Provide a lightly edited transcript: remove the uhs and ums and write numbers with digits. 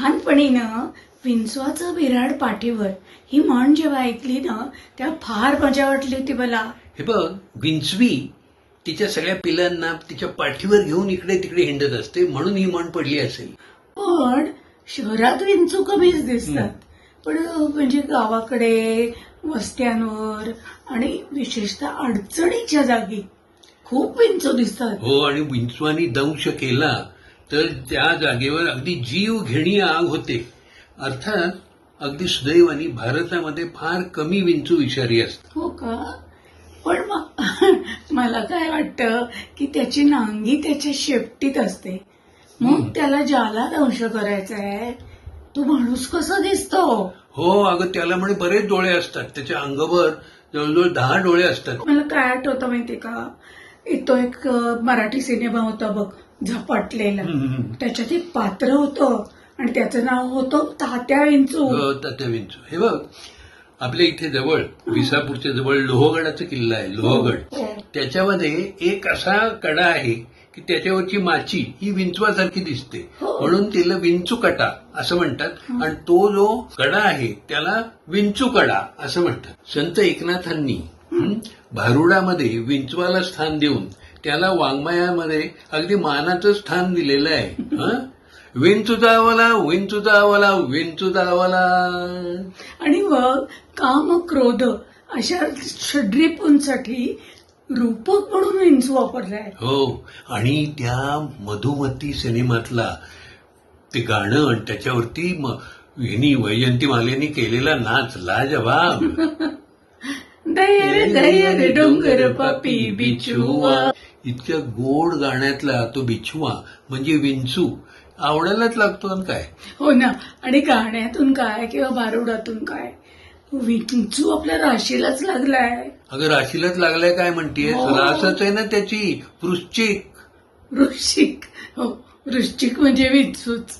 लहानपणी ना विंचवाचं बिऱ्हाड पाठीवर ही म्हण जेव्हा ऐकली ना तेव्हा फार मजा वाटली होती मला. हे बघ, विंचवी तिच्या सगळ्या पिलांना तिच्या पाठीवर घेऊन इकडे तिकडे हिंडत असते, म्हणून ही म्हण पडली असेल. पण शहरात विंचू कमीच दिसतात. पण म्हणजे गावाकडे वस्त्यांवर आणि विशेषतः अडचणीच्या जागी खूप विंचू दिसतात. हो, आणि विंचवानी दंश केला तर त्या जागेवर अगदी जीव घेणी आग होते. अर्थात अगदी सुदैवानी भारतामध्ये फार कमी विंचू विषारी असतात. हो का? पण मला काय वाटतं की त्याची नांगी त्याच्या शेपटीत असते. मग त्याला ज्याला दंश करायचा आहे तो माणूस कसा दिसतो? हो, अगं त्याला म्हणे बरेच डोळे असतात. त्याच्या अंगावर जवळजवळ 10 डोळे असतात. मला काय आठवतं माहितीये का, तो एक मराठी सिनेमा होता बघ, झपाटलेला. त्याच्यात एक पात्र होतं आणि त्याचं नाव होतं तात्या विंचू. तात्या विंचू. हे बघ, आपल्या इथे जवळ विसापूरच्या जवळ लोहगडाचा किल्ला आहे, लोहगड. हो. त्याच्यामध्ये एक असा कडा आहे की त्याच्यावरची माची ही विंचवासारखी दिसते, हो. म्हणून तिला विंचू कटा असं म्हणतात. आणि तो जो कडा आहे त्याला विंचू कडा असं म्हणतात. संत एकनाथांनी भारुडामध्ये विंचवाला स्थान देऊन त्याला वाङ्मयामध्ये अगदी मानाचं स्थान दिलेलं आहे. विंचू दावला, विंचू दावला, विंचू दावला. आणि मग काम क्रोध अशा षड्रिपूंसाठी रूपक म्हणून विंचू वापरलाय. हो, आणि त्या मधुमती सिनेमातला ते गाणं आणि त्याच्यावरती हिनी वैजयंती मालेनी केलेला नाच लाजवाब. दया रे डोंगर पापी बिचुआ. इतक्या गोड गाण्यातला तो बिछुआ म्हणजे विंचू आवडायलाच लागतो. आणि काय हो ना. आणि गाण्यातून काय किंवा भारुडातून काय, विंचू आपल्या राशीलाच लागलाय. अगं राशीलाच लागलाय काय म्हणतेस? हो. रासच आहे ना त्याची. वृश्चिक. वृश्चिक. हो, वृश्चिक म्हणजे विंचूच.